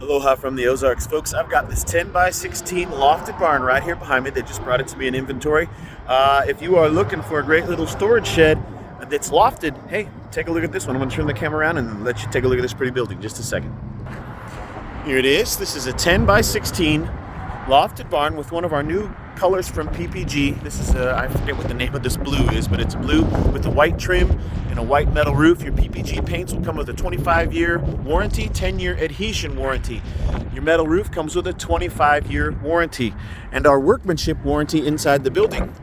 Aloha from the Ozarks, folks. I've got this 10 by 16 lofted barn right here behind me. They just brought it to me in inventory. If you are looking for a great little storage shed that's lofted, hey, take a look at this one. I'm going to turn the camera around and let you take a look at this pretty building. Just a second. Here it is. This is a 10 by 16 lofted barn with one of our new colors from PPG. This is I forget what the name of this blue is, but it's a blue with a white trim and a white metal roof. Your PPG paints will come with a 25-year warranty, 10-year adhesion warranty. Your metal roof comes with a 25-year warranty, and our workmanship warranty inside the building.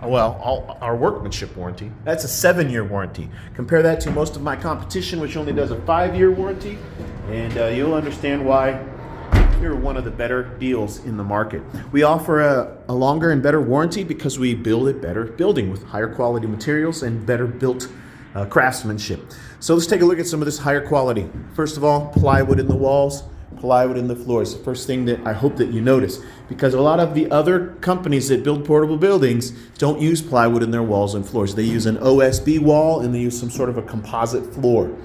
Our workmanship warranty, that's a 7-year warranty. Compare that to most of my competition, which only does a 5-year warranty, and you'll understand why we're one of the better deals in the market. We offer a longer and better warranty because we build a better building with higher quality materials and better built craftsmanship. So let's take a look at some of this higher quality. First of all, plywood in the walls, plywood in the floors. The first thing that I hope that you notice, because a lot of the other companies that build portable buildings don't use plywood in their walls and floors. They use an OSB wall and they use some sort of a composite floor.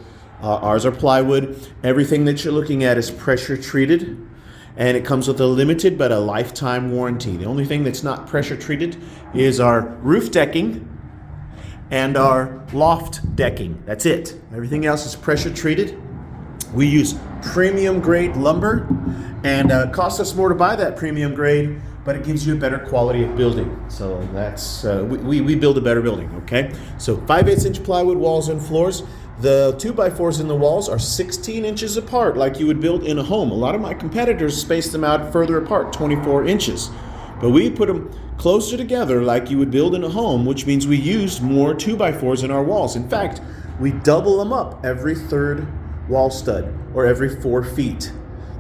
Ours are plywood. Everything that you're looking at is pressure treated. And it comes with a limited but a lifetime warranty. The only thing that's not pressure treated is our roof decking and our loft decking. That's it. Everything else is pressure treated. We use premium grade lumber, and it costs us more to buy that premium grade, but it gives you a better quality of building. So that's we build a better building, okay? So 5/8 inch plywood walls and floors. The 2x4s in the walls are 16 inches apart, like you would build in a home. A lot of my competitors space them out further apart, 24 inches. But we put them closer together like you would build in a home, which means we use more 2x4s in our walls. In fact, we double them up every third wall stud or every 4 feet.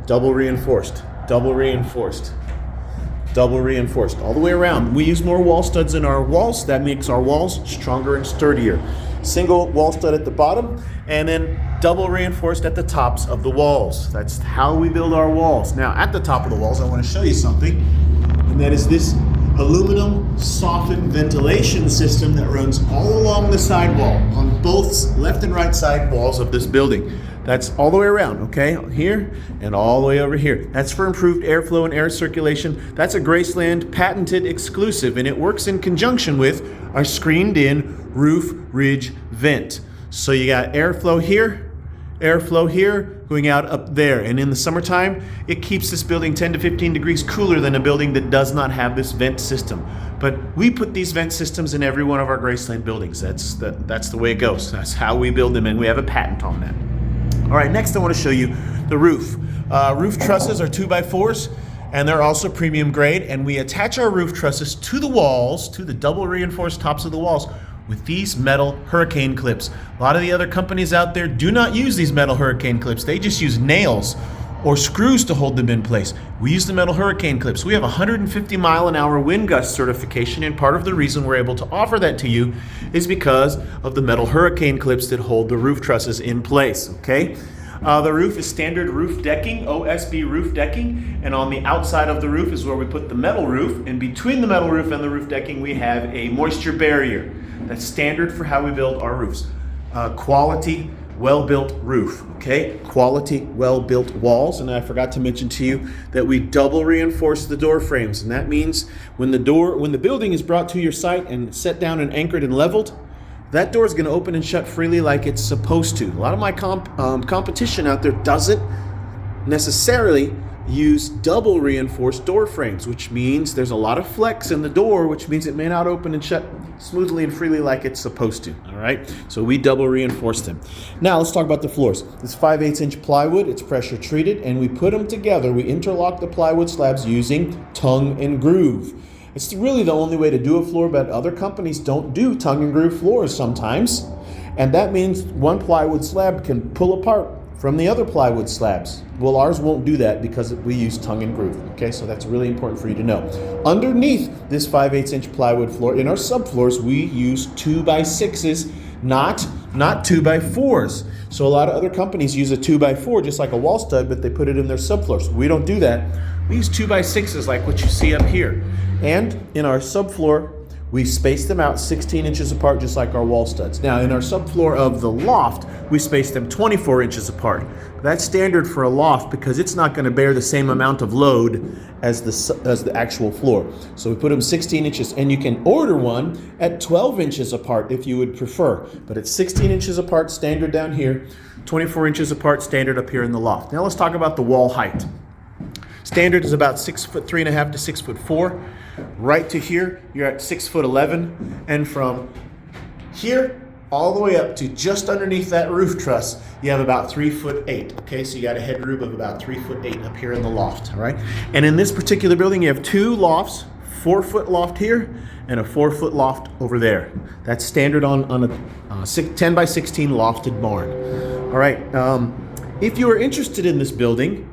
Double reinforced, double reinforced, double reinforced, all the way around. We use more wall studs in our walls. That makes our walls stronger and sturdier. Single wall stud at the bottom, and then double reinforced at the tops of the walls. That's how we build our walls. Now, at the top of the walls, I want to show you something, and that is this aluminum soffit ventilation system that runs all along the sidewall on both left and right side walls of this building. That's all the way around, okay? Here and all the way over here. That's for improved airflow and air circulation. That's a Graceland patented exclusive, and it works in conjunction with our screened-in roof ridge vent. So you got airflow here, going out up there. And in the summertime, it keeps this building 10 to 15 degrees cooler than a building that does not have this vent system. But we put these vent systems in every one of our Graceland buildings. That's the way it goes. That's how we build them, and we have a patent on that. All right, next I want to show you the roof. Roof trusses are 2x4s, and they're also premium grade, and we attach our roof trusses to the walls, to the double reinforced tops of the walls, with these metal hurricane clips. A lot of the other companies out there do not use these metal hurricane clips. They just use nails or screws to hold them in place. We use the metal hurricane clips. We have 150 mile an hour wind gust certification, and part of the reason we're able to offer that to you is because of the metal hurricane clips that hold the roof trusses in place, okay? The roof is standard roof decking, OSB roof decking, and on the outside of the roof is where we put the metal roof, and between the metal roof and the roof decking we have a moisture barrier. That's standard for how we build our roofs. Quality, well-built roof, okay? Quality, well-built walls, and I forgot to mention to you that we double reinforce the door frames, and that means when the building is brought to your site and set down and anchored and leveled, that door is going to open and shut freely like it's supposed to. A lot of my competition out there doesn't necessarily use double reinforced door frames, which means there's a lot of flex in the door, which means it may not open and shut smoothly and freely like it's supposed to. All right, so we double reinforce them. Now let's talk about the floors. It's 5/8 inch plywood, it's pressure treated, and we put them together. We interlock the plywood slabs using tongue and groove. It's really the only way to do a floor, but other companies don't do tongue and groove floors sometimes, and that means one plywood slab can pull apart from the other plywood slabs. Well, ours won't do that because we use tongue and groove, okay? So that's really important for you to know. Underneath this 5/8 inch plywood floor, in our subfloors, we use 2x6s, not 2x4s. So a lot of other companies use a 2x4 just like a wall stud, but they put it in their subfloors. We don't do that. We use 2x6s like what you see up here. And in our subfloor, We spaced them out 16 inches apart, just like our wall studs. Now, in our subfloor of the loft, we spaced them 24 inches apart. That's standard for a loft because it's not going to bear the same amount of load as the actual floor. So we put them 16 inches, and you can order one at 12 inches apart if you would prefer. But it's 16 inches apart, standard down here, 24 inches apart, standard up here in the loft. Now let's talk about the wall height. Standard is about 6'3.5" to 6'4". Right to here, you're at 6'11", and from here all the way up to just underneath that roof truss, you have about 3'8". Okay, so you got a headroom of about 3'8" up here in the loft. All right, and in this particular building, you have 2 lofts, 4-foot loft here and a 4-foot loft over there. That's standard on a 10 by 16 lofted barn. All right, if you are interested in this building,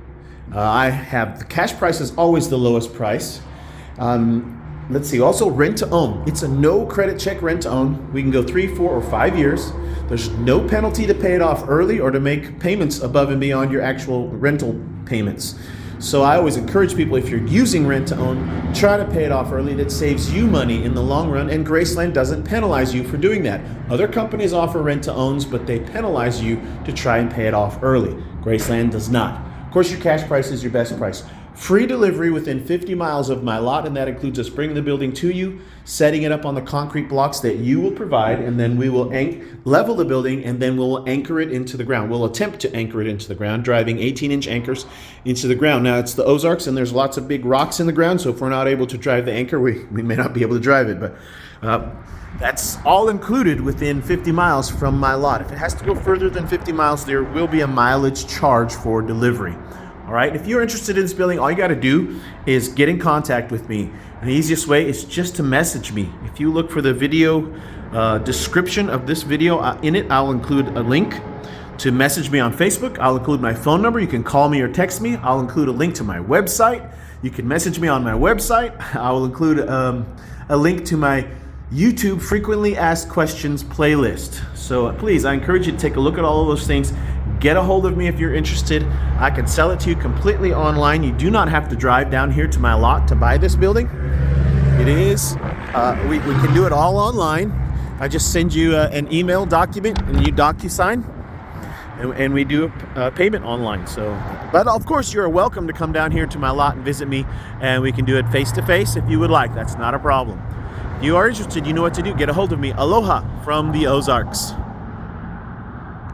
I have the cash price is always the lowest price. Let's see, also rent to own. It's a no credit check rent to own. We can go 3, 4, or 5 years. There's no penalty to pay it off early or to make payments above and beyond your actual rental payments. So I always encourage people, if you're using rent to own, try to pay it off early. That saves you money in the long run, and Graceland doesn't penalize you for doing that. Other companies offer rent to owns, but they penalize you to try and pay it off early. Graceland does not. Of course, your cash price is your best price. Free delivery within 50 miles of my lot, and that includes us bringing the building to you, setting it up on the concrete blocks that you will provide, and then we will level the building, and then we'll anchor it into the ground. We'll attempt to anchor it into the ground, driving 18-inch anchors into the ground. Now, it's the Ozarks, and there's lots of big rocks in the ground, so if we're not able to drive the anchor, we may not be able to drive it, but that's all included within 50 miles from my lot. If it has to go further than 50 miles, there will be a mileage charge for delivery. All right, if you're interested in this building, all you got to do is get in contact with me. And the easiest way is just to message me. If you look for the video description of this video, in it, I'll include a link to message me on Facebook. I'll include my phone number. You can call me or text me. I'll include a link to my website. You can message me on my website. I will include a link to my YouTube frequently asked questions playlist. So please, I encourage you to take a look at all of those things. Get a hold of me if you're interested. I can sell it to you completely online. You do not have to drive down here to my lot to buy this building. It is, we can do it all online. I just send you an email document and you DocuSign, and we do a payment online. So, but of course, you're welcome to come down here to my lot and visit me, and we can do it face to face if you would like. That's not a problem. If you are interested, you know what to do. Get a hold of me. Aloha from the Ozarks.